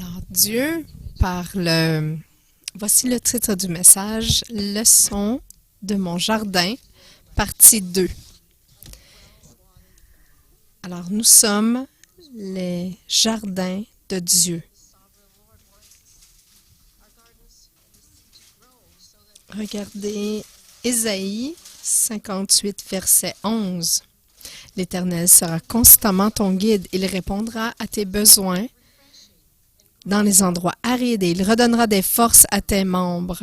Alors, Dieu parle. Voici le titre du message, Leçon de mon jardin, partie 2. Alors, nous sommes les jardins de Dieu. Regardez Ésaïe 58, verset 11. L'Éternel sera constamment ton guide. Il répondra à tes besoins dans les endroits arides et il redonnera des forces à tes membres.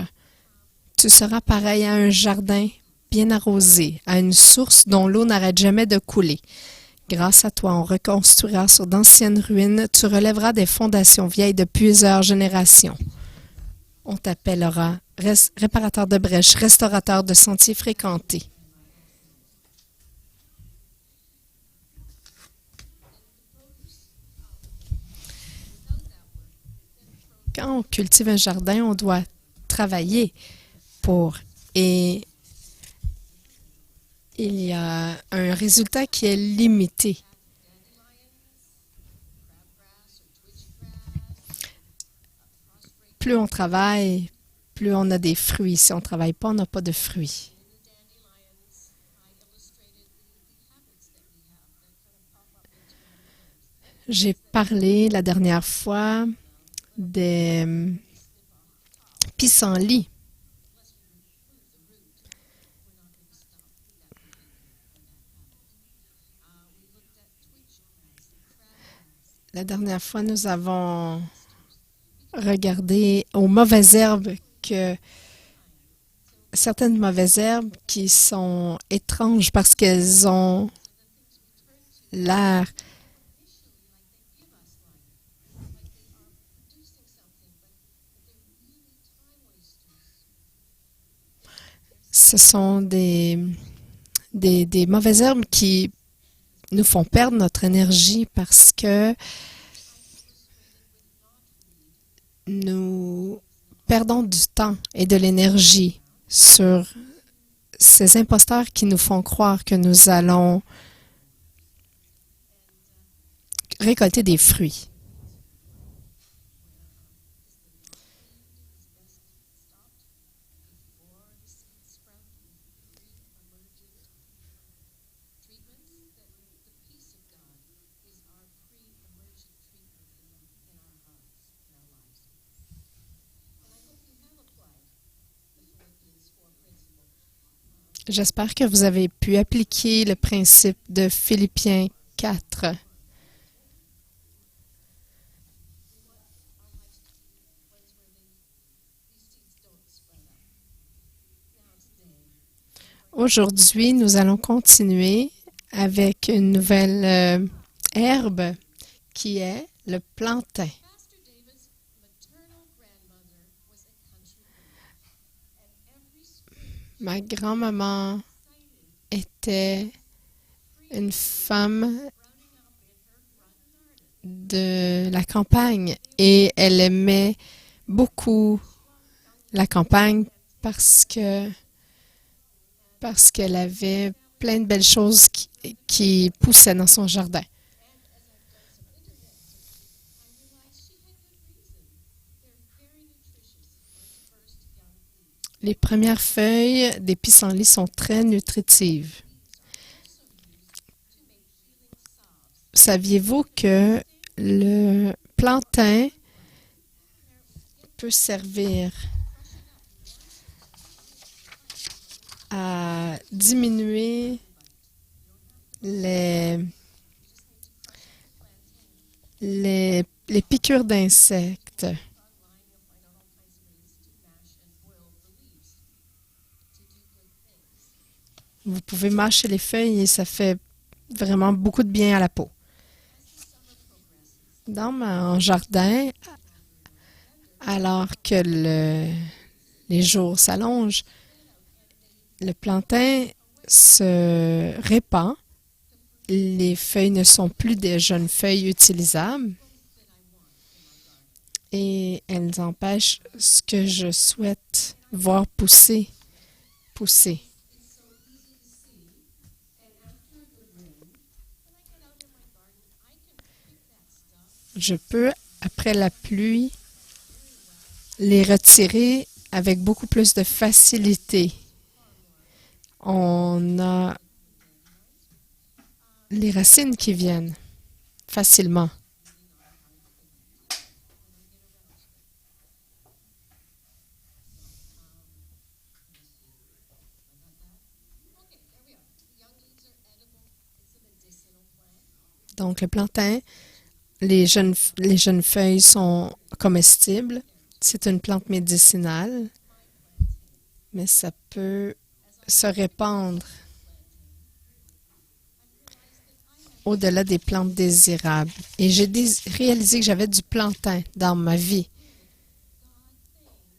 Tu seras pareil à un jardin bien arrosé, à une source dont l'eau n'arrête jamais de couler. Grâce à toi, on reconstruira sur d'anciennes ruines, tu relèveras des fondations vieilles de plusieurs générations. On t'appellera réparateur de brèches, restaurateur de sentiers fréquentés. Quand on cultive un jardin, on doit travailler pour. Et il y a un résultat qui est limité. Plus on travaille, plus on a des fruits. Si on ne travaille pas, on n'a pas de fruits. J'ai parlé la dernière fois des pissenlits. La dernière fois, nous avons regardé aux mauvaises herbes que certaines mauvaises herbes qui sont étranges parce qu'elles ont l'air ce sont des mauvaises herbes qui nous font perdre notre énergie parce que nous perdons du temps et de l'énergie sur ces imposteurs qui nous font croire que nous allons récolter des fruits. J'espère que vous avez pu appliquer le principe de Philippiens 4. Aujourd'hui, nous allons continuer avec une nouvelle herbe qui est le plantain. Ma grand-maman était une femme de la campagne et elle aimait beaucoup la campagne parce qu'elle avait plein de belles choses qui poussaient dans son jardin. Les premières feuilles des pissenlits sont très nutritives. Saviez-vous que le plantain peut servir à diminuer les piqûres d'insectes? Vous pouvez mâcher les feuilles et ça fait vraiment beaucoup de bien à la peau. Dans mon jardin, alors que les jours s'allongent, le plantain se répand. Les feuilles ne sont plus des jeunes feuilles utilisables et elles empêchent ce que je souhaite voir pousser. Je peux après la pluie, les retirer avec beaucoup plus de facilité. On a les racines qui viennent facilement. Donc, le plantain, les jeunes feuilles sont comestibles. C'est une plante médicinale, mais ça peut se répandre au-delà des plantes désirables. Et j'ai réalisé que j'avais du plantain dans ma vie.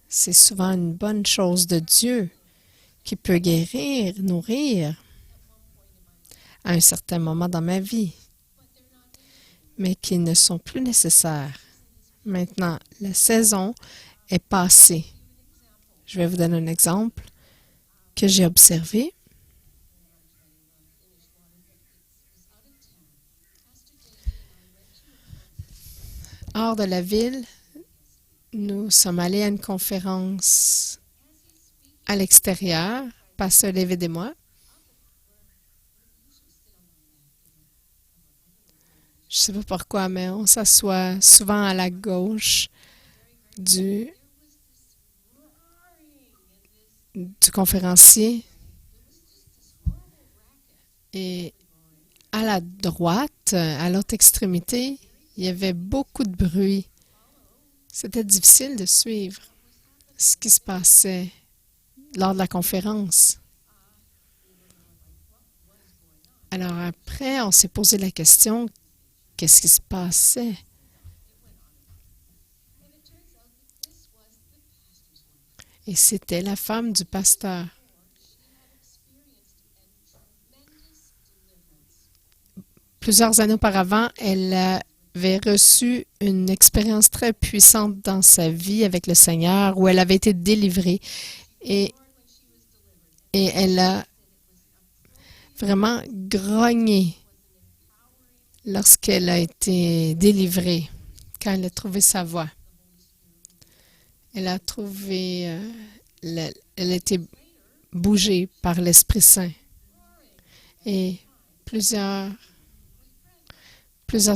C'est souvent une bonne chose de Dieu qui peut guérir, nourrir à un certain moment dans ma vie, mais qui ne sont plus nécessaires. Maintenant, la saison est passée. Je vais vous donner un exemple que j'ai observé. Hors de la ville, nous sommes allés à une conférence à l'extérieur, Pasteur David et moi. Je ne sais pas pourquoi, mais on s'assoit souvent à la gauche du conférencier et à la droite, à l'autre extrémité, il y avait beaucoup de bruit. C'était difficile de suivre ce qui se passait lors de la conférence. Alors après, on s'est posé la question, qu'est-ce qui se passait? Et c'était la femme du pasteur. Plusieurs années auparavant, elle avait reçu une expérience très puissante dans sa vie avec le Seigneur où elle avait été délivrée et elle a vraiment grogné lorsqu'elle a été délivrée, quand elle a trouvé sa voie. Elle a trouvé, elle a été bougée par l'Esprit Saint. Et plusieurs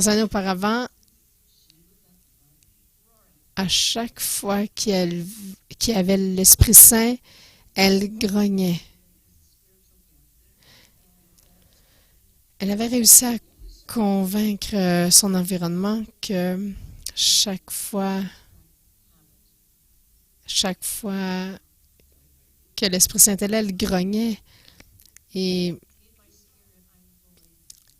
années auparavant, à chaque fois qu'il y avait l'Esprit Saint, elle grognait. Elle avait réussi à convaincre son environnement que chaque fois que l'Esprit Saint était là, elle grognait. Et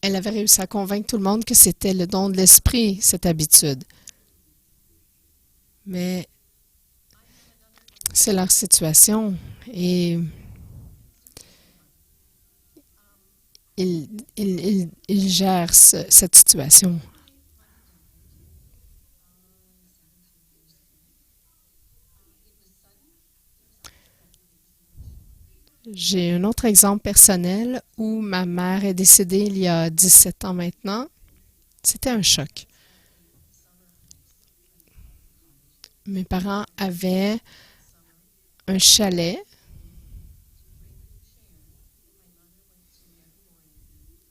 elle avait réussi à convaincre tout le monde que c'était le don de l'Esprit, cette habitude. Mais c'est leur situation et ils gèrent cette situation. J'ai un autre exemple personnel où ma mère est décédée il y a 17 ans maintenant. C'était un choc. Mes parents avaient un chalet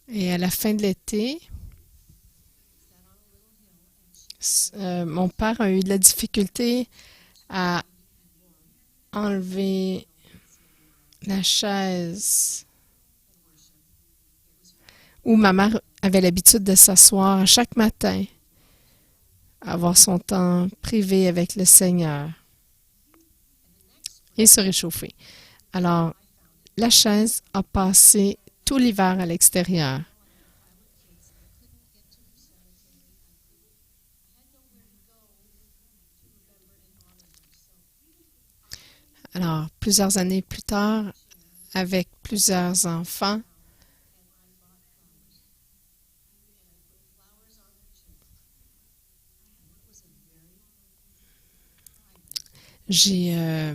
et à la fin de l'été, mon père a eu de la difficulté à enlever la chaise où ma mère avait l'habitude de s'asseoir chaque matin, avoir son temps privé avec le Seigneur et se réchauffer. Alors, la chaise a passé tout l'hiver à l'extérieur. Alors, plusieurs années plus tard, avec plusieurs enfants, j'ai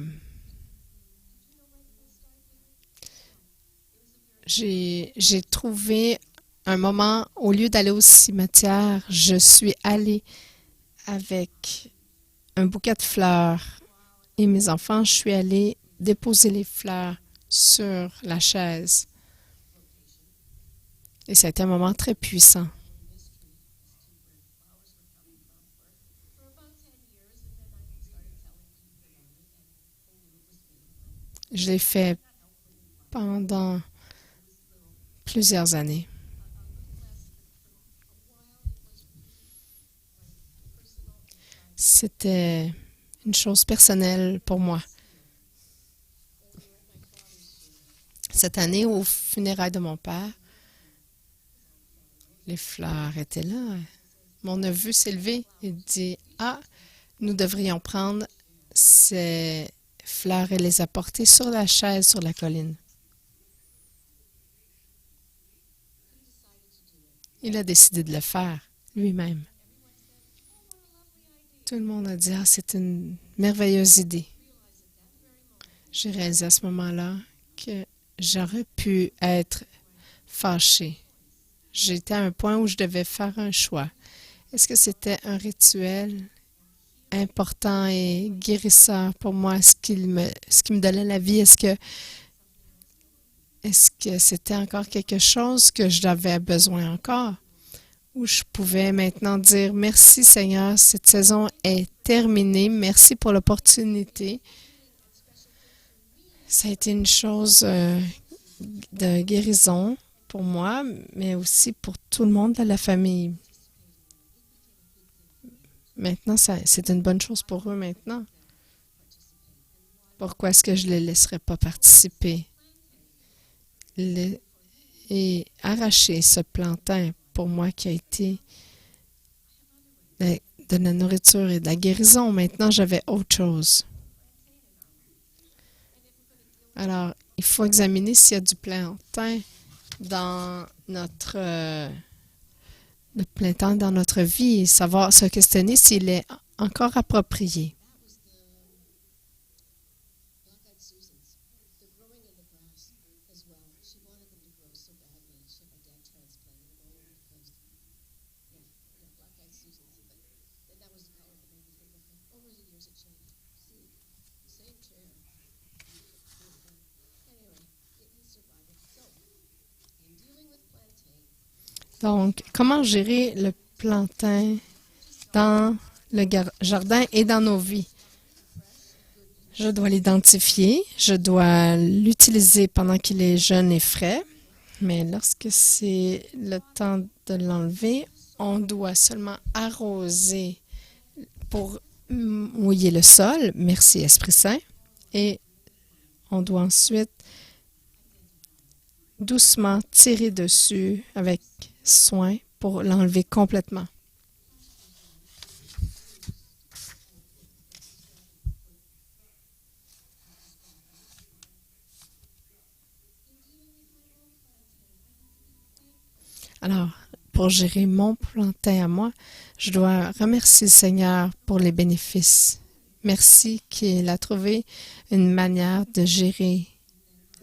trouvé un moment, au lieu d'aller au cimetière, je suis allée avec un bouquet de fleurs et mes enfants, je suis allée déposer les fleurs sur la chaise. Et ça a été un moment très puissant. Je l'ai fait pendant plusieurs années. C'était une chose personnelle pour moi. Cette année, aux funérailles de mon père, les fleurs étaient là. Mon neveu s'est levé et dit, « Ah, nous devrions prendre ces fleurs et les apporter sur la chaise sur la colline. » Il a décidé de le faire lui-même. Tout le monde a dit, « Ah, c'est une merveilleuse idée. » J'ai réalisé à ce moment-là que j'aurais pu être fâchée. J'étais à un point où je devais faire un choix. Est-ce que c'était un rituel important et guérisseur pour moi? Ce qui me donnait la vie? Est-ce que c'était encore quelque chose que j'avais besoin encore? Ou je pouvais maintenant dire, merci Seigneur, cette saison est terminée. Merci pour l'opportunité. Ça a été une chose de guérison pour moi, mais aussi pour tout le monde de la famille. Maintenant, c'est une bonne chose pour eux maintenant. Pourquoi est-ce que je ne les laisserais pas participer? Et arracher ce plantain, pour moi, qui a été de la nourriture et de la guérison. Maintenant, j'avais autre chose. Alors, il faut examiner s'il y a du plantain dans le plantain dans notre vie et savoir se questionner s'il est encore approprié. Donc, comment gérer le plantain dans le jardin et dans nos vies? Je dois l'identifier, je dois l'utiliser pendant qu'il est jeune et frais, mais lorsque c'est le temps de l'enlever, on doit seulement arroser pour mouiller le sol, merci Esprit Saint, et on doit ensuite doucement tirer dessus avec soin pour l'enlever complètement. Alors, pour gérer mon plantain à moi, je dois remercier le Seigneur pour les bénéfices. Merci qu'il a trouvé une manière de gérer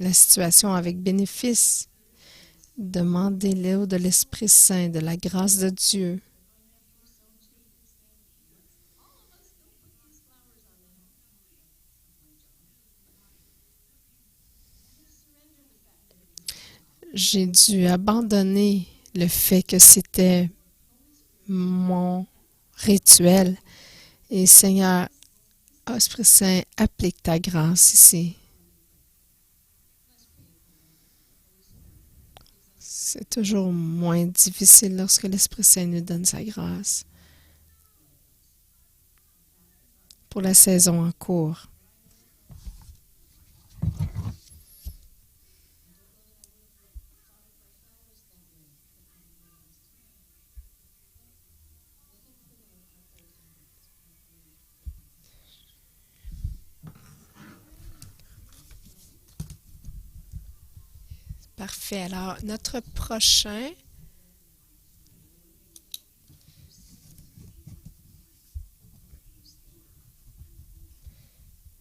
la situation avec bénéfice. Demandez-le de l'Esprit Saint, de la grâce de Dieu. J'ai dû abandonner le fait que c'était mon rituel. Et Seigneur, Esprit Saint, applique ta grâce ici. C'est toujours moins difficile lorsque l'Esprit Saint nous donne sa grâce. Pour la saison en cours. Parfait. Alors, notre prochain,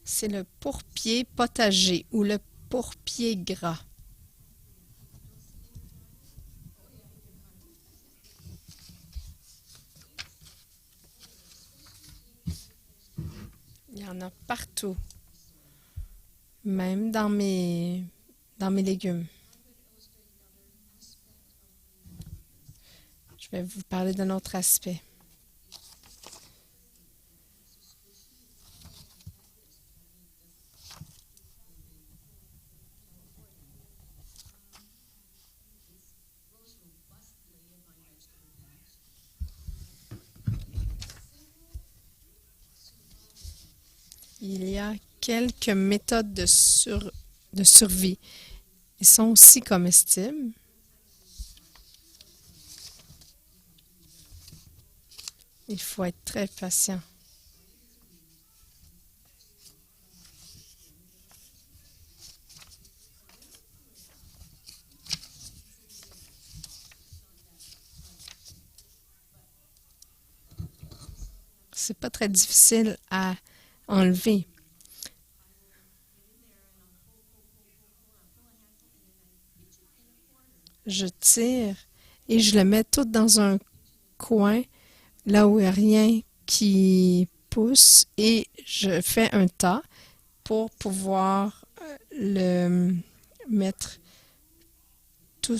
c'est le pourpier potager ou le pourpier gras. y en a partout, même dans mes légumes. Je vais vous parler d'un autre aspect. Il y a quelques méthodes de survie. Ils sont aussi comestibles. Il faut être très patient. C'est pas très difficile à enlever. Je tire et je le mets tout dans un coin, là où il n'y a rien qui pousse, et je fais un tas pour pouvoir le mettre tout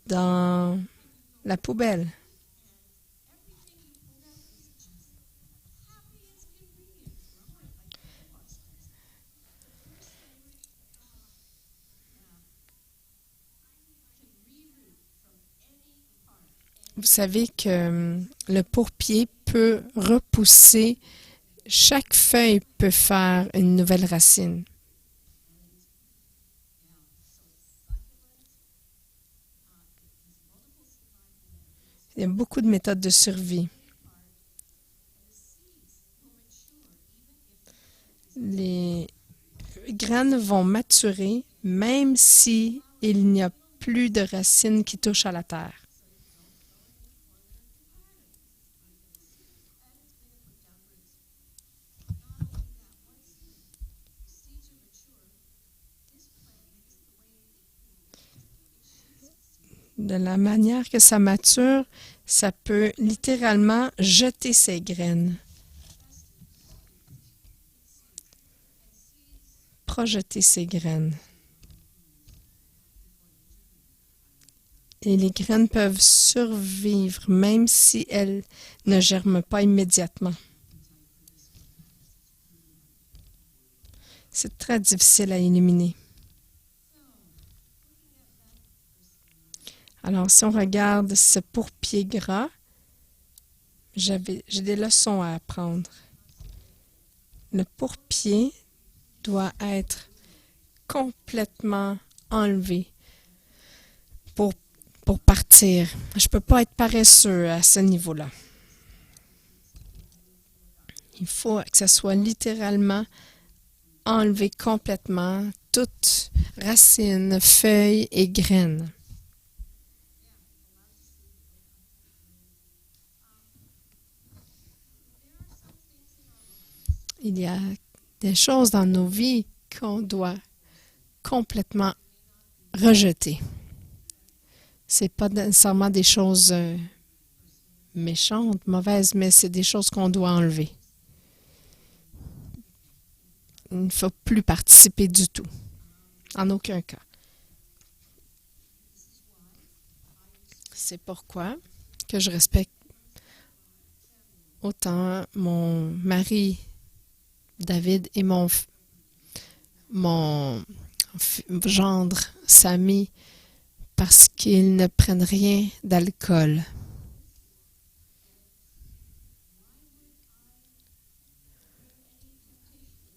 dans la poubelle. Vous savez que le pourpier peut repousser, chaque feuille peut faire une nouvelle racine. Il y a beaucoup de méthodes de survie. Les graines vont maturer même si il n'y a plus de racines qui touchent à la terre. De la manière que ça mature, ça peut littéralement jeter ses graines. Projeter ses graines. Et les graines peuvent survivre même si elles ne germent pas immédiatement. C'est très difficile à éliminer. Alors, si on regarde ce pourpier gras, j'ai des leçons à apprendre. Le pourpier doit être complètement enlevé pour partir. Je ne peux pas être paresseux à ce niveau-là. Il faut que ça soit littéralement enlevé complètement, toutes racines, feuilles et graines. Il y a des choses dans nos vies qu'on doit complètement rejeter. C'est pas nécessairement des choses méchantes, mauvaises, mais c'est des choses qu'on doit enlever. Il ne faut plus participer du tout, en aucun cas. C'est pourquoi que je respecte autant mon mari David et mon gendre Samy, parce qu'ils ne prennent rien d'alcool.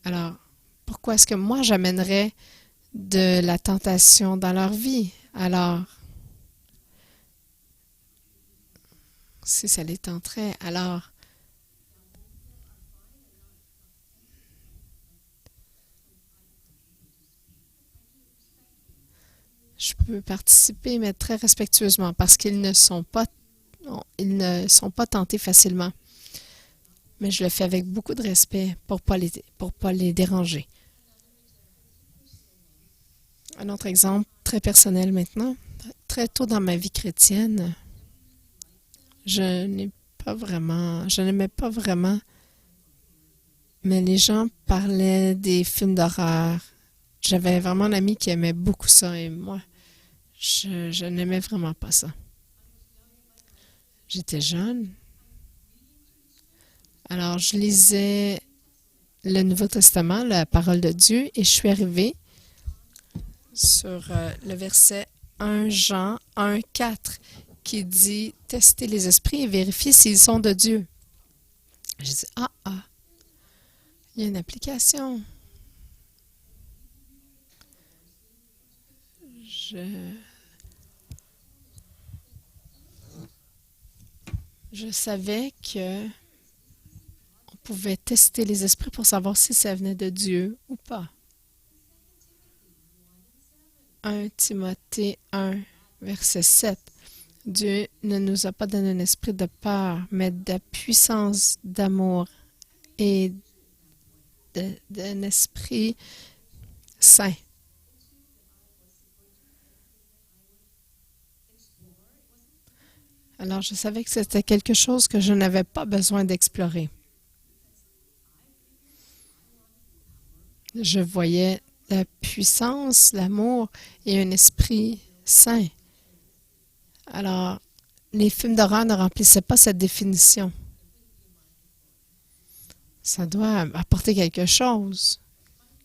Alors, pourquoi est-ce que moi j'amènerais de la tentation dans leur vie? Alors, si ça les tenterait, alors je peux participer, mais très respectueusement, parce qu'ils ne sont pas tentés facilement. Mais je le fais avec beaucoup de respect pour pas les déranger. Un autre exemple très personnel maintenant. Très tôt dans ma vie chrétienne, je n'aimais pas vraiment Mais les gens parlaient des films d'horreur. J'avais vraiment un ami qui aimait beaucoup ça et moi, je n'aimais vraiment pas ça. J'étais jeune, alors je lisais le Nouveau Testament, la parole de Dieu, et je suis arrivée sur le verset 1 Jean 1,4 qui dit tester les esprits et vérifier s'ils sont de Dieu. J'ai dit il y a une application. Je, je savais que on pouvait tester les esprits pour savoir si ça venait de Dieu ou pas. 1 Timothée 1, verset 7. Dieu ne nous a pas donné un esprit de peur, mais de puissance, d'amour et d'un esprit saint. Alors, je savais que c'était quelque chose que je n'avais pas besoin d'explorer. Je voyais la puissance, l'amour et un esprit saint. Alors, les films d'horreur ne remplissaient pas cette définition. Ça doit apporter quelque chose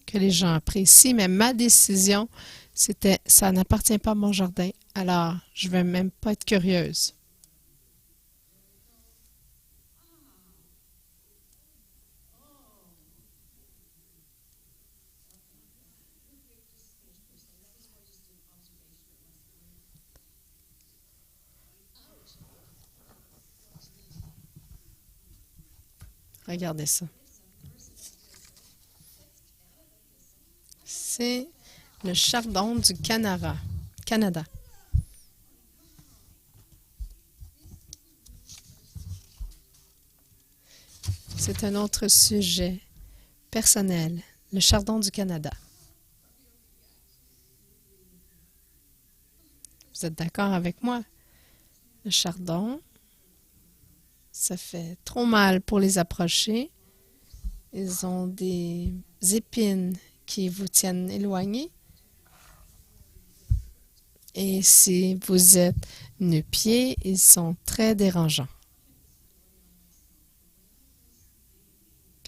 que les gens apprécient, mais ma décision, c'était ça n'appartient pas à mon jardin, alors je ne vais même pas être curieuse. Regardez ça. C'est le chardon du Canada. C'est un autre sujet personnel, le chardon du Canada. Vous êtes d'accord avec moi? Le chardon, ça fait trop mal pour les approcher. Ils ont des épines qui vous tiennent éloignés. Et si vous êtes nu-pieds, ils sont très dérangeants.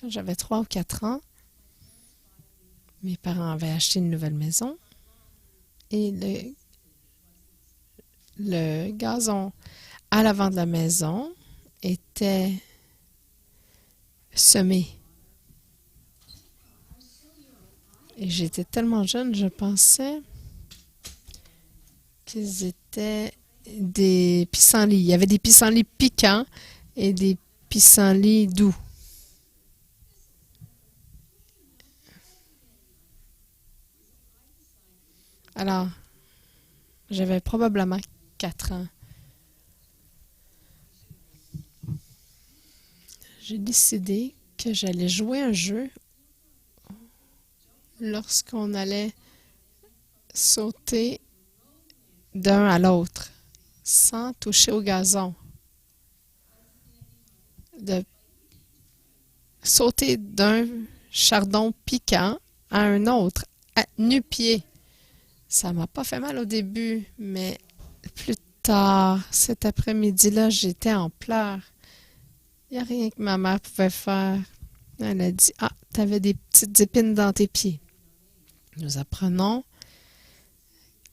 Quand j'avais 3 ou 4 ans, mes parents avaient acheté une nouvelle maison et le gazon à l'avant de la maison était semé. Et j'étais tellement jeune, je pensais qu'ils étaient des pissenlits. Il y avait des pissenlits piquants et des pissenlits doux. Alors, j'avais probablement 4 ans. J'ai décidé que j'allais jouer un jeu lorsqu'on allait sauter d'un à l'autre sans toucher au gazon. De sauter d'un chardon piquant à un autre, à nu-pieds. Ça m'a pas fait mal au début, mais plus tard, cet après-midi-là, j'étais en pleurs. Il n'y a rien que ma mère pouvait faire. Elle a dit, tu avais des petites épines dans tes pieds. Nous apprenons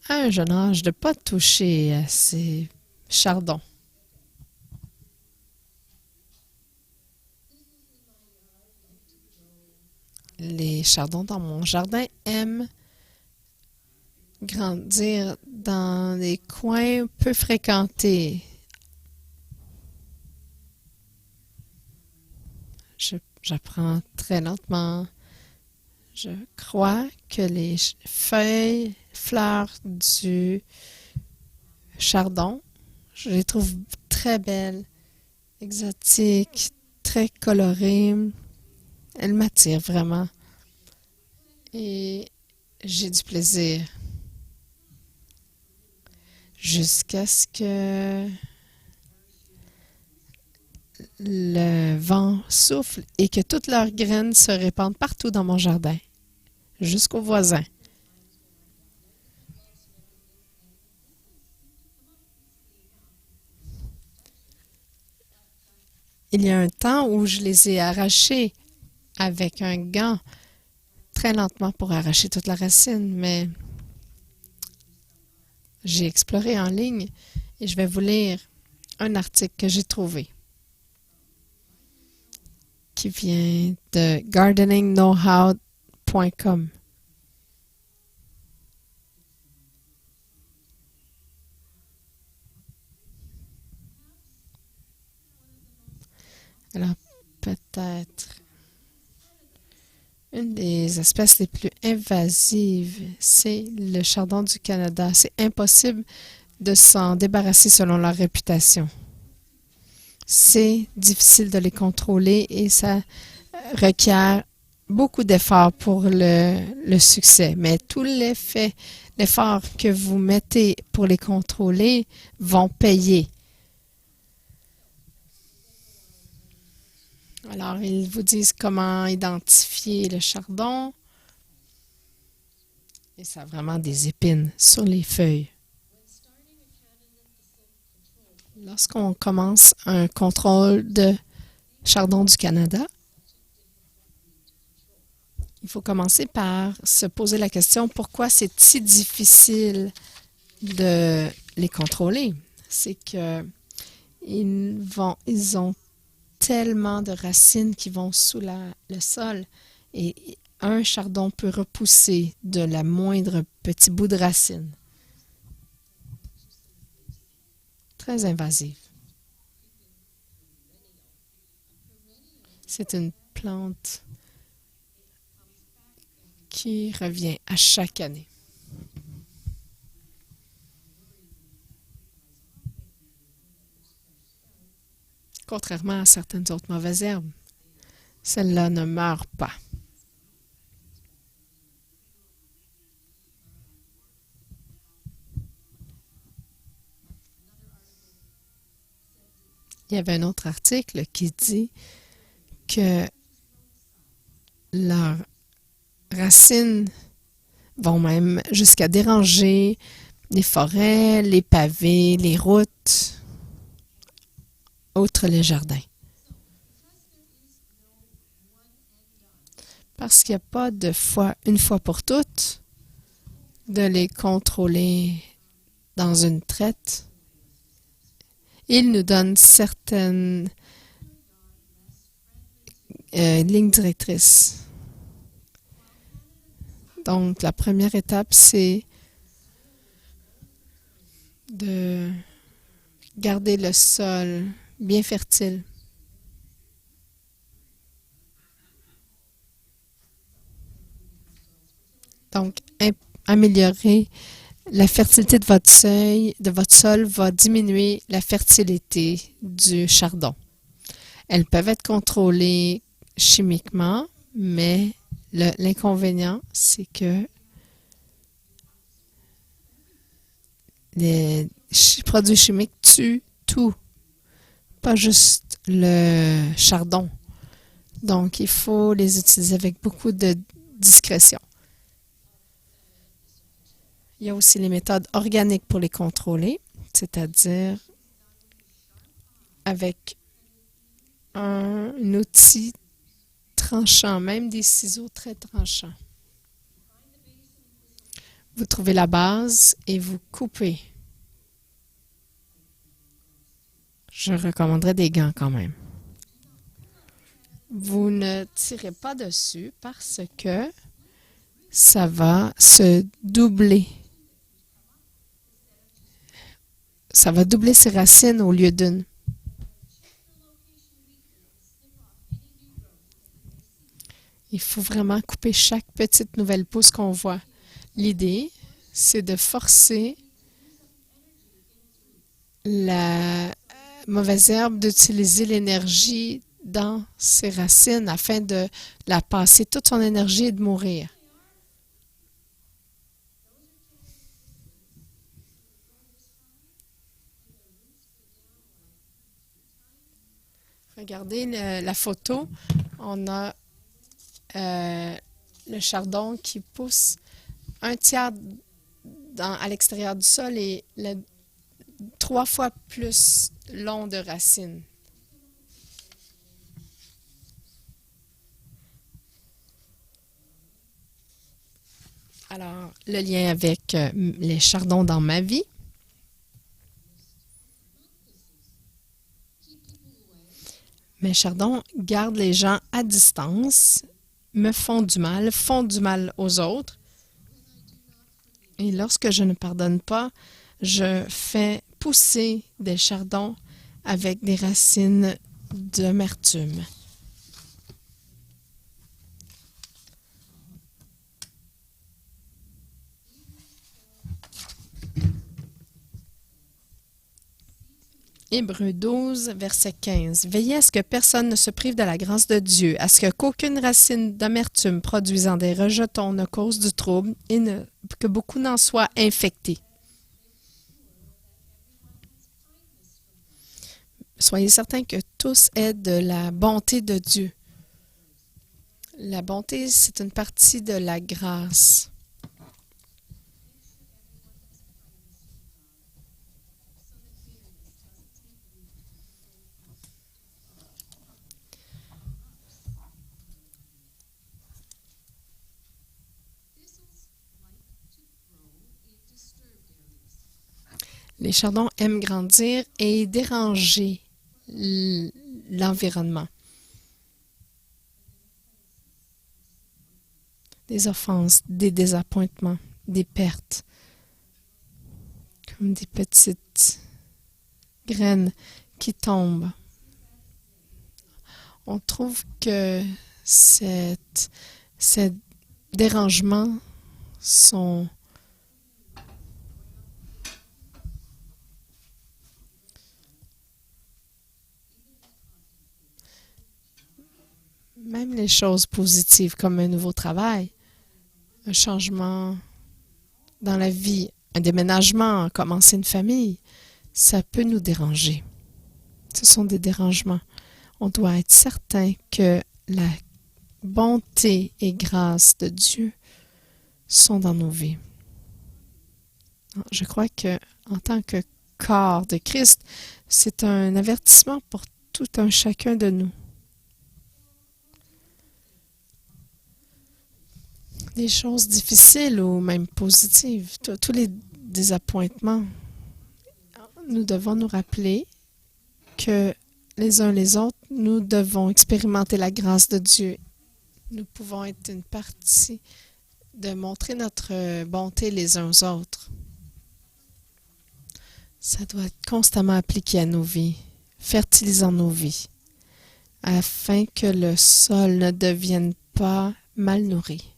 à un jeune âge de ne pas toucher à ces chardons. Les chardons dans mon jardin aiment grandir dans des coins peu fréquentés. J'apprends très lentement. Je crois que les fleurs du chardon, je les trouve très belles, exotiques, très colorées. Elles m'attirent vraiment. Et j'ai du plaisir. Jusqu'à ce que le vent souffle et que toutes leurs graines se répandent partout dans mon jardin, jusqu'aux voisins. Il y a un temps où je les ai arrachés avec un gant très lentement pour arracher toute la racine, mais j'ai exploré en ligne et je vais vous lire un article que j'ai trouvé qui vient de gardeningknowhow.com. Alors, peut-être une des espèces les plus invasives, c'est le chardon du Canada. C'est impossible de s'en débarrasser selon leur réputation. C'est difficile de les contrôler et ça requiert beaucoup d'efforts pour le succès. Mais tout l'effort que vous mettez pour les contrôler vont payer. Alors, ils vous disent comment identifier le chardon. Et ça a vraiment des épines sur les feuilles. Lorsqu'on commence un contrôle de chardon du Canada, il faut commencer par se poser la question pourquoi c'est si difficile de les contrôler. C'est que ils ont tellement de racines qui vont sous le sol et un chardon peut repousser de la moindre petit bout de racine. Très invasive. C'est une plante qui revient à chaque année. Contrairement à certaines autres mauvaises herbes, celle-là ne meurt pas. Il y avait un autre article qui dit que leurs racines vont même jusqu'à déranger les forêts, les pavés, les routes, outre les jardins. Parce qu'il n'y a pas une fois pour toutes, de les contrôler dans une traite. Il nous donne certaines lignes directrices. Donc, la première étape, c'est de garder le sol bien fertile. Donc, améliorer la fertilité de votre sol va diminuer la fertilité du chardon. Elles peuvent être contrôlées chimiquement, mais l'inconvénient, c'est que les produits chimiques tuent tout, pas juste le chardon. Donc, il faut les utiliser avec beaucoup de discrétion. Il y a aussi les méthodes organiques pour les contrôler, c'est-à-dire avec un outil tranchant, même des ciseaux très tranchants. Vous trouvez la base et vous coupez. Je recommanderais des gants quand même. Vous ne tirez pas dessus parce que ça va se doubler. Ça va doubler ses racines au lieu d'une. Il faut vraiment couper chaque petite nouvelle pousse qu'on voit. L'idée, c'est de forcer la mauvaise herbe d'utiliser l'énergie dans ses racines afin de la passer toute son énergie et de mourir. Regardez la photo. On a le chardon qui pousse un tiers à l'extérieur du sol et 3 fois plus long de racines. Alors, le lien avec les chardons dans ma vie. Mes chardons gardent les gens à distance, me font du mal aux autres. Et lorsque je ne pardonne pas, je fais pousser des chardons avec des racines d'amertume. Hébreux 12, verset 15. Veillez à ce que personne ne se prive de la grâce de Dieu, à ce qu'aucune racine d'amertume produisant des rejetons ne cause du trouble et que beaucoup n'en soient infectés. Soyez certains que tous aient de la bonté de Dieu. La bonté, c'est une partie de la grâce. Les chardons aiment grandir et déranger l'environnement. Des offenses, des désappointements, des pertes, comme des petites graines qui tombent. On trouve que ces dérangements sont même les choses positives comme un nouveau travail, un changement dans la vie, un déménagement, commencer une famille, ça peut nous déranger. Ce sont des dérangements. On doit être certain que la bonté et grâce de Dieu sont dans nos vies. Je crois que en tant que corps de Christ, c'est un avertissement pour tout un chacun de nous. Des choses difficiles ou même positives, tous les désappointements, nous devons nous rappeler que les uns les autres, nous devons expérimenter la grâce de Dieu. Nous pouvons être une partie de montrer notre bonté les uns aux autres. Ça doit être constamment appliqué à nos vies, fertilisant nos vies, afin que le sol ne devienne pas mal nourri.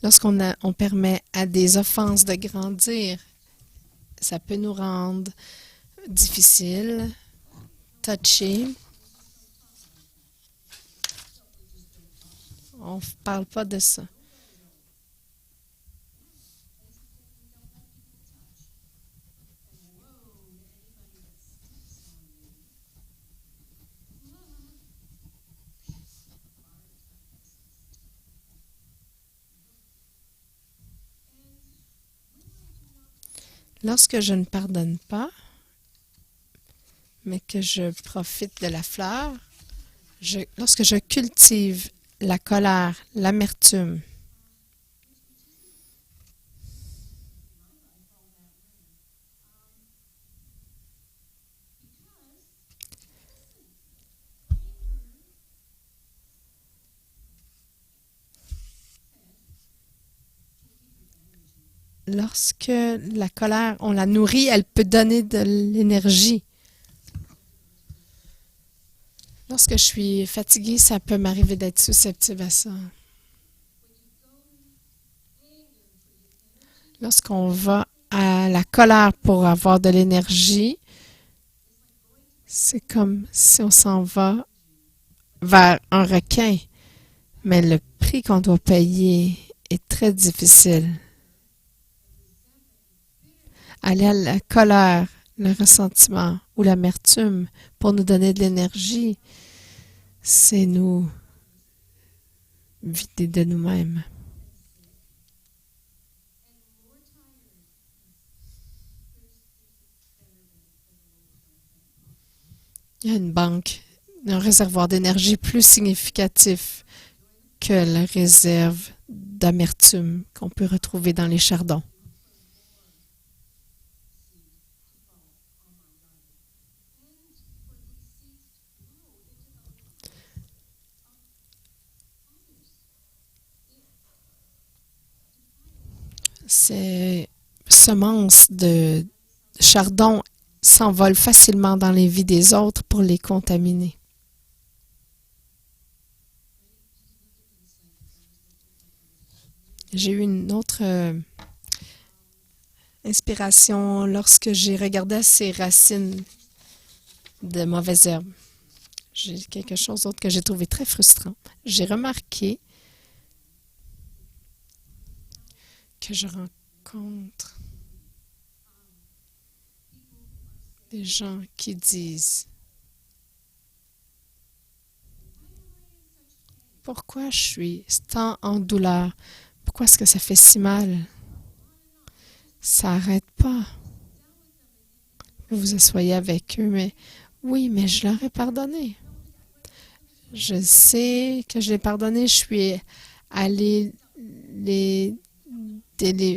Lorsqu'on permet à des offenses de grandir, ça peut nous rendre difficiles, touchés. On ne parle pas de ça. Lorsque je ne pardonne pas, mais que je profite de la fleur, lorsque je cultive la colère, l'amertume, lorsque la colère, on la nourrit, elle peut donner de l'énergie. Lorsque je suis fatiguée, ça peut m'arriver d'être susceptible à ça. Lorsqu'on va à la colère pour avoir de l'énergie, c'est comme si on s'en va vers un requin, mais le prix qu'on doit payer est très difficile. aller à la colère, le ressentiment ou l'amertume pour nous donner de l'énergie, c'est nous vider de nous-mêmes. Il y a une banque, un réservoir d'énergie plus significatif que la réserve d'amertume qu'on peut retrouver dans les chardons. Ces semences de chardon s'envolent facilement dans les vies des autres pour les contaminer. J'ai eu une autre inspiration lorsque j'ai regardé ces racines de mauvaises herbes. J'ai quelque chose d'autre que j'ai trouvé très frustrant. J'ai remarqué que je rencontre des gens qui disent « Pourquoi je suis tant en douleur? Pourquoi est-ce que ça fait si mal? Ça n'arrête pas. » Vous vous asseyez avec eux, mais oui, mais je leur ai pardonné. Je sais que je l'ai pardonné, je suis allée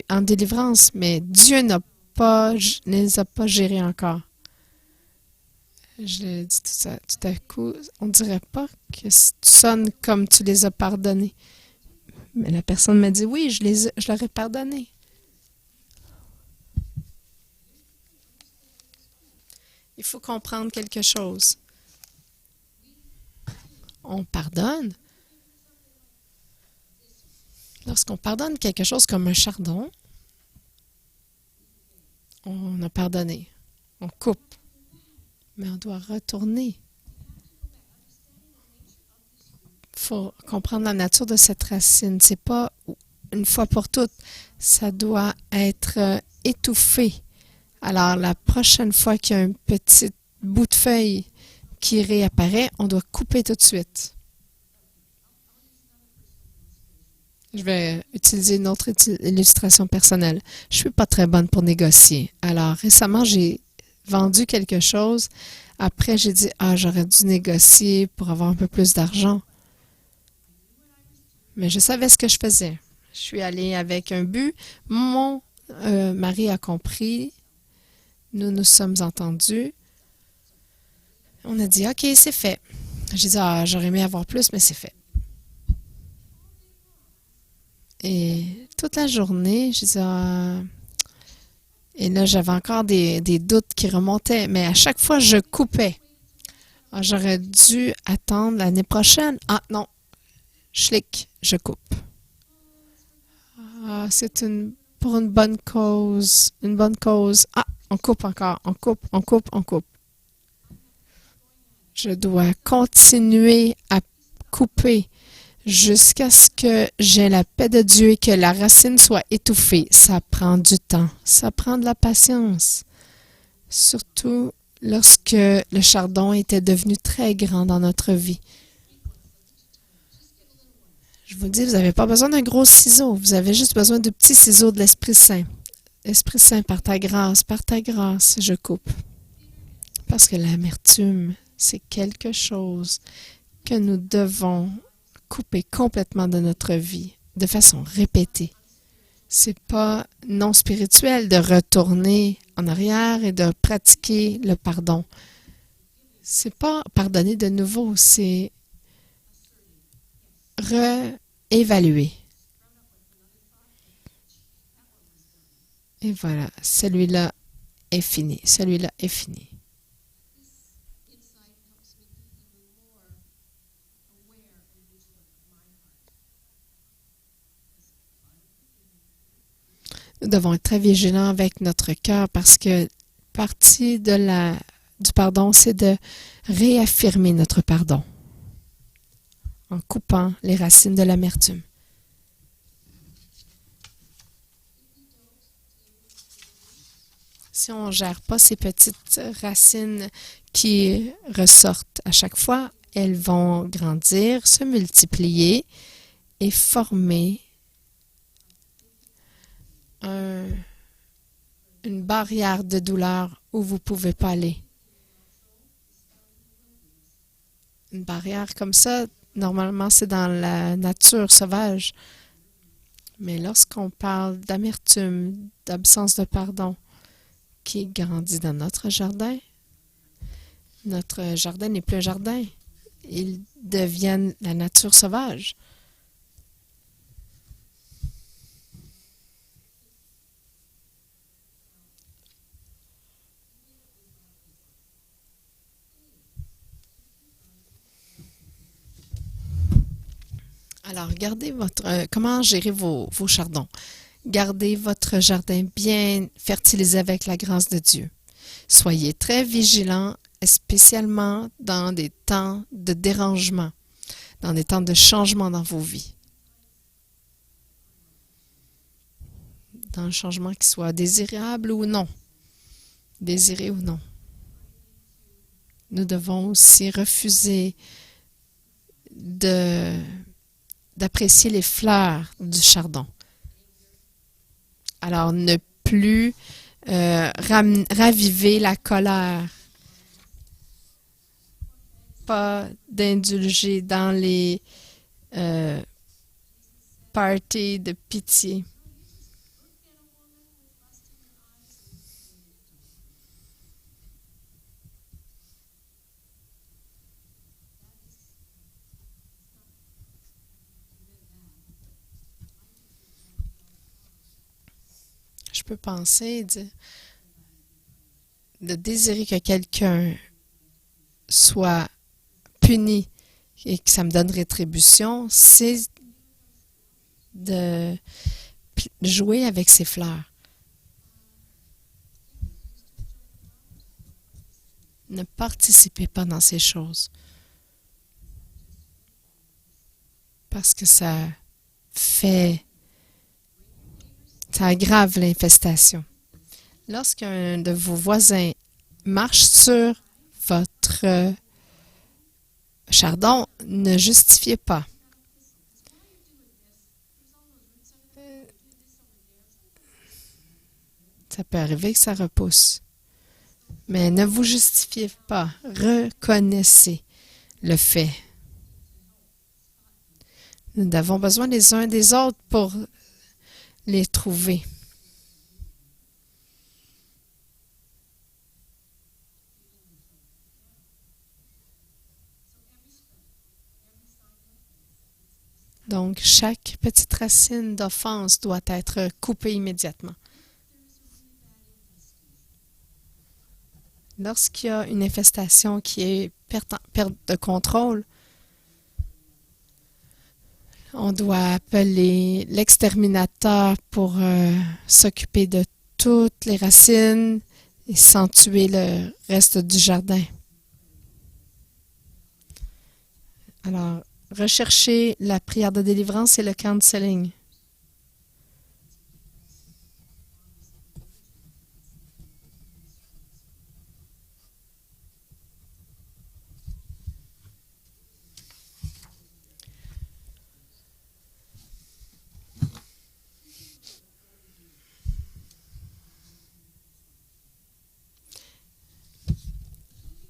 en délivrance, mais Dieu ne les a pas gérés encore. Je le dis tout à coup, on dirait pas que tu sonnes comme tu les as pardonnés. Mais la personne m'a dit, oui, je leur ai pardonné. Il faut comprendre quelque chose. On pardonne. Lorsqu'on pardonne quelque chose comme un chardon, on a pardonné. On coupe. Mais on doit retourner. Il faut comprendre la nature de cette racine. C'est pas une fois pour toutes. Ça doit être étouffé. Alors, la prochaine fois qu'il y a un petit bout de feuille qui réapparaît, on doit couper tout de suite. Je vais utiliser une autre illustration personnelle. Je suis pas très bonne pour négocier. Alors, récemment, j'ai vendu quelque chose. Après, j'ai dit, j'aurais dû négocier pour avoir un peu plus d'argent. Mais je savais ce que je faisais. Je suis allée avec un but. Mon mari a compris. Nous nous sommes entendus. On a dit, OK, c'est fait. J'ai dit, j'aurais aimé avoir plus, mais c'est fait. Et toute la journée, j'ai dit, et là, j'avais encore des doutes qui remontaient, mais à chaque fois, je coupais. J'aurais dû attendre l'année prochaine. Non, schlick, je coupe. C'est pour une bonne cause. Une bonne cause. On coupe encore. On coupe, on coupe, on coupe. Je dois continuer à couper jusqu'à ce que j'ai la paix de Dieu et que la racine soit étouffée. Ça prend du temps. Ça prend de la patience. Surtout lorsque le chardon était devenu très grand dans notre vie. Je vous dis, vous n'avez pas besoin d'un gros ciseau. Vous avez juste besoin de petits ciseaux de l'Esprit Saint. Esprit Saint, par ta grâce, je coupe. Parce que l'amertume, c'est quelque chose que nous devons couper complètement de notre vie, de façon répétée. C'est pas non spirituel de retourner en arrière et de pratiquer le pardon. C'est pas pardonner de nouveau, c'est réévaluer. Et voilà, celui-là est fini. Celui-là est fini. Nous devons être très vigilants avec notre cœur parce que partie du pardon, c'est de réaffirmer notre pardon en coupant les racines de l'amertume. Si on ne gère pas ces petites racines qui ressortent à chaque fois, elles vont grandir, se multiplier et former une barrière de douleur où vous ne pouvez pas aller. Une barrière comme ça, normalement, c'est dans la nature sauvage. Mais lorsqu'on parle d'amertume, d'absence de pardon, qui grandit dans notre jardin n'est plus un jardin. Ils deviennent la nature sauvage. Alors, gardez comment gérer vos chardons. Gardez votre jardin bien fertilisé avec la grâce de Dieu. Soyez très vigilants, spécialement dans des temps de dérangement, dans des temps de changement dans vos vies. Dans un changement qui soit désirable ou non. Désiré ou non. Nous devons aussi refuser d'apprécier les fleurs du chardon. Alors, ne plus raviver la colère. Pas d'indulger dans les parties de pitié. Je peux penser de désirer que quelqu'un soit puni et que ça me donne rétribution, c'est de jouer avec ses fleurs. Ne participez pas dans ces choses. Parce que ça aggrave l'infestation. Lorsqu'un de vos voisins marche sur votre chardon, ne justifiez pas. Ça peut arriver que ça repousse. Mais ne vous justifiez pas. Reconnaissez le fait. Nous avons besoin les uns des autres pour les trouver. Donc, chaque petite racine d'offense doit être coupée immédiatement. Lorsqu'il y a une infestation qui est perte de contrôle, on doit appeler l'exterminateur pour s'occuper de toutes les racines et sans tuer le reste du jardin. Alors, recherchez la prière de délivrance et le counseling.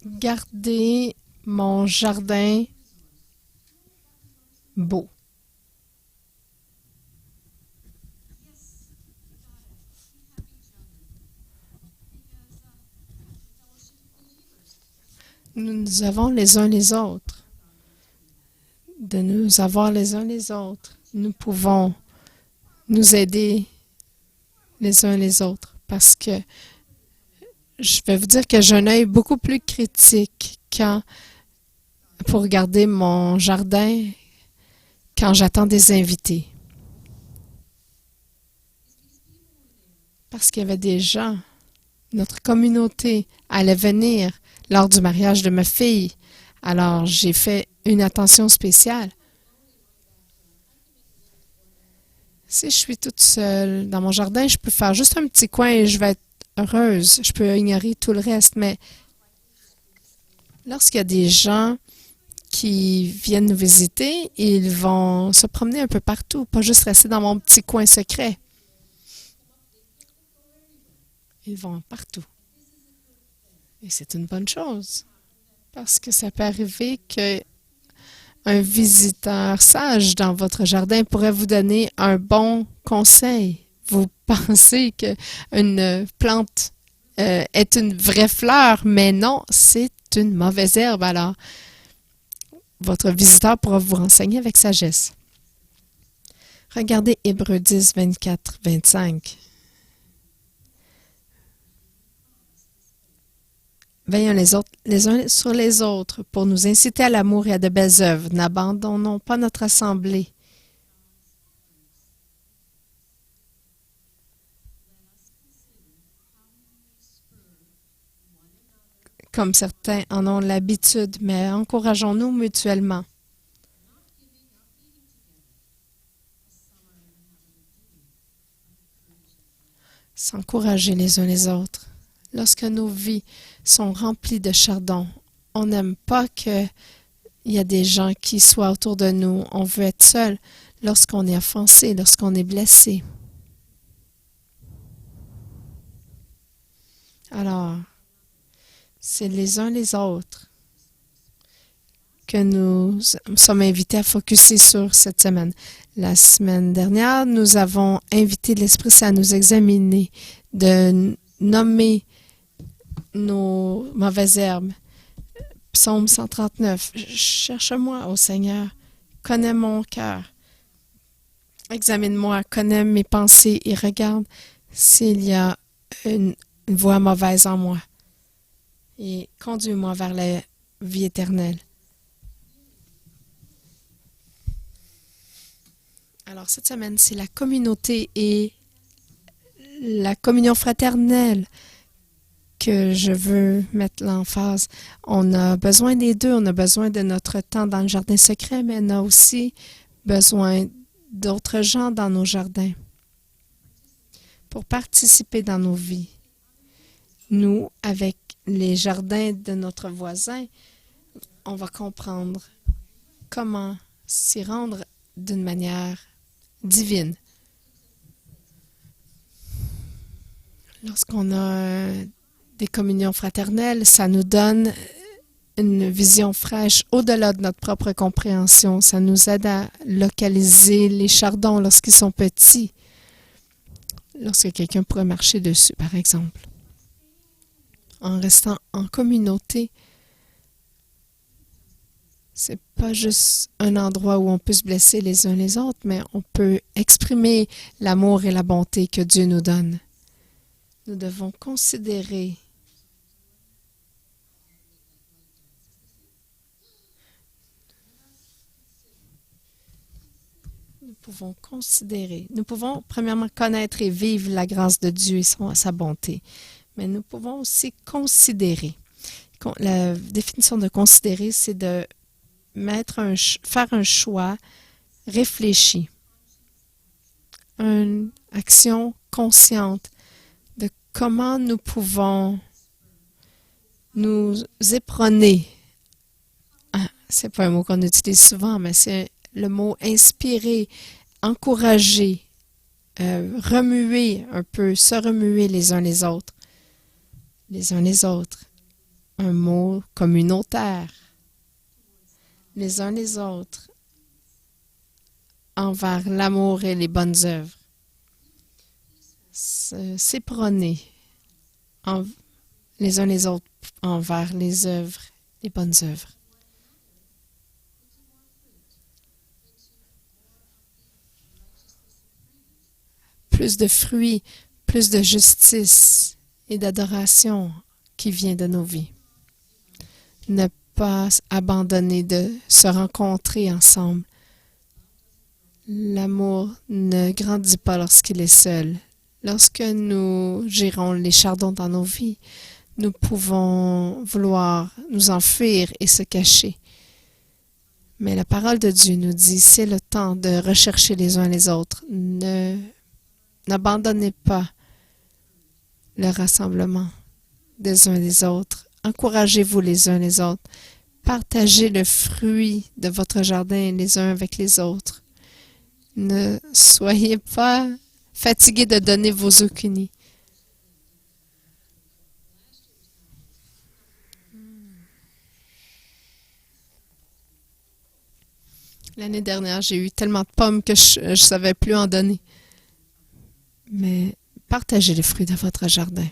Gardez mon jardin beau. Nous avons les uns les autres. De nous avoir les uns les autres. Nous pouvons nous aider les uns les autres parce que je vais vous dire que j'ai un œil beaucoup plus critique pour regarder mon jardin quand j'attends des invités. Parce qu'il y avait des gens, notre communauté allait venir lors du mariage de ma fille. Alors, j'ai fait une attention spéciale. Si je suis toute seule dans mon jardin, je peux faire juste un petit coin et je vais être heureuse. Je peux ignorer tout le reste, mais lorsqu'il y a des gens qui viennent nous visiter, ils vont se promener un peu partout, pas juste rester dans mon petit coin secret. Ils vont partout. Et c'est une bonne chose, parce que ça peut arriver que un visiteur sage dans votre jardin pourrait vous donner un bon conseil. Vous pensez qu'une plante est une vraie fleur, mais non, c'est une mauvaise herbe. Alors, votre visiteur pourra vous renseigner avec sagesse. Regardez Hébreux 10, 24, 25. Veillons les uns sur les autres pour nous inciter à l'amour et à de belles œuvres. N'abandonnons pas notre assemblée. Comme certains en ont l'habitude, mais encourageons-nous mutuellement. S'encourager les uns les autres. Lorsque nos vies sont remplies de chardon, on n'aime pas qu'il y a des gens qui soient autour de nous. On veut être seul lorsqu'on est offensé, lorsqu'on est blessé. Alors, c'est les uns les autres que nous sommes invités à focusser sur cette semaine. La semaine dernière, nous avons invité l'Esprit Saint à nous examiner, de nommer nos mauvaises herbes. Psaume 139. Cherche-moi, ô Seigneur, connais mon cœur. Examine-moi, connais mes pensées et regarde s'il y a une voie mauvaise en moi. Et conduis-moi vers la vie éternelle. Alors, cette semaine, c'est la communauté et la communion fraternelle que je veux mettre l'emphase. On a besoin des deux. On a besoin de notre temps dans le jardin secret, mais on a aussi besoin d'autres gens dans nos jardins pour participer dans nos vies. Nous, avec les jardins de notre voisin, on va comprendre comment s'y rendre d'une manière divine. Lorsqu'on a des communions fraternelles, ça nous donne une vision fraîche au-delà de notre propre compréhension. Ça nous aide à localiser les chardons lorsqu'ils sont petits, lorsque quelqu'un pourrait marcher dessus, par exemple. En restant en communauté, c'est pas juste un endroit où on peut se blesser les uns les autres, mais on peut exprimer l'amour et la bonté que Dieu nous donne. Nous devons considérer nous pouvons premièrement connaître et vivre la grâce de Dieu et sa bonté, mais nous pouvons aussi considérer. La définition de considérer, c'est de faire un choix réfléchi, une action consciente de comment nous pouvons nous éperonner. C'est pas un mot qu'on utilise souvent, mais c'est le mot inspirer, encourager, remuer un peu, se remuer les uns les autres. Les uns les autres. Un mot communautaire. Les uns les autres envers l'amour et les bonnes œuvres. S'éperonner les uns les autres envers les œuvres, les bonnes œuvres. Plus de fruits, plus de justice et d'adoration qui vient de nos vies. Ne pas abandonner de se rencontrer ensemble. L'amour ne grandit pas lorsqu'il est seul. Lorsque nous gérons les chardons dans nos vies, nous pouvons vouloir nous enfuir et se cacher. Mais la parole de Dieu nous dit, c'est le temps de rechercher les uns les autres. N'abandonnez pas le rassemblement des uns des autres. Encouragez-vous les uns les autres. Partagez le fruit de votre jardin les uns avec les autres. Ne soyez pas fatigués de donner vos zucchinis. L'année dernière, j'ai eu tellement de pommes que je ne savais plus en donner. Mais partagez les fruits de votre jardin.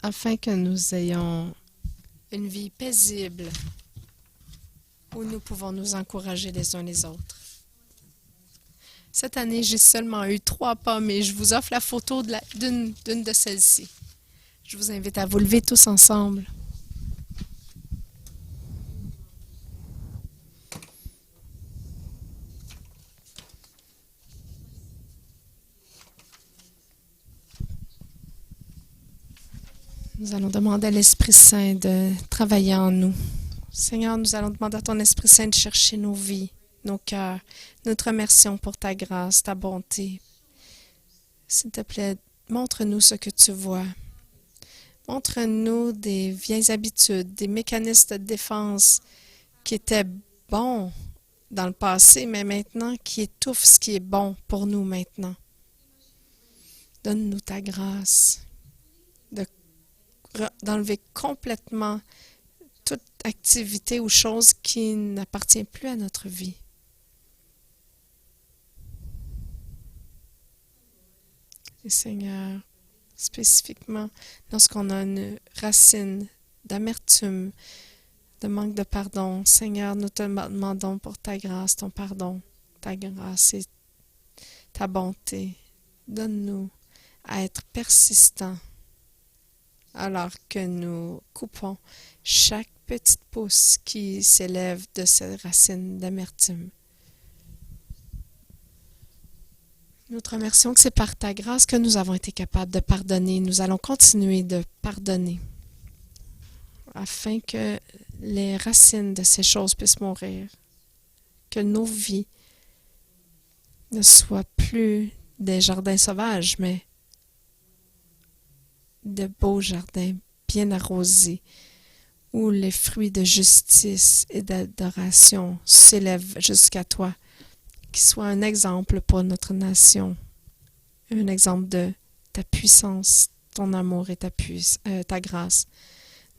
Afin que nous ayons une vie paisible où nous pouvons nous encourager les uns les autres. Cette année, j'ai seulement eu 3 pommes et je vous offre la photo d'une de celles-ci. Je vous invite à vous lever tous ensemble. Nous allons demander à l'Esprit Saint de travailler en nous. Seigneur, nous allons demander à ton Esprit Saint de chercher nos vies, nos cœurs. Nous te remercions pour ta grâce, ta bonté. S'il te plaît, montre-nous ce que tu vois. Montre-nous des vieilles habitudes, des mécanismes de défense qui étaient bons dans le passé, mais maintenant qui étouffent ce qui est bon pour nous maintenant. Donne-nous ta grâce d'enlever complètement toute activité ou chose qui n'appartient plus à notre vie. Et Seigneur, spécifiquement lorsqu'on a une racine d'amertume, de manque de pardon, Seigneur, nous te demandons pour ta grâce, ton pardon, ta grâce et ta bonté. Donne-nous à être persistants alors que nous coupons chaque petite pousse qui s'élève de cette racine d'amertume. Nous te remercions que c'est par ta grâce que nous avons été capables de pardonner. Nous allons continuer de pardonner afin que les racines de ces choses puissent mourir, que nos vies ne soient plus des jardins sauvages, mais de beaux jardins bien arrosés, où les fruits de justice et d'adoration s'élèvent jusqu'à toi, qui soit un exemple pour notre nation, un exemple de ta puissance, ton amour et ta grâce.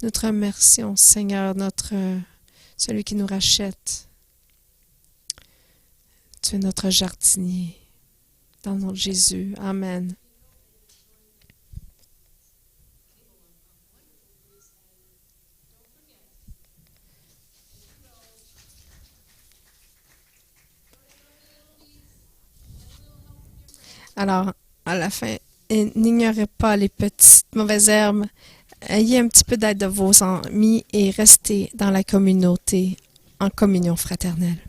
Nous te remercions, Seigneur, celui qui nous rachète. Tu es notre jardinier. Dans le nom de Jésus. Amen. Alors, à la fin, n'ignorez pas les petites mauvaises herbes. Ayez un petit peu d'aide de vos amis et restez dans la communauté en communion fraternelle.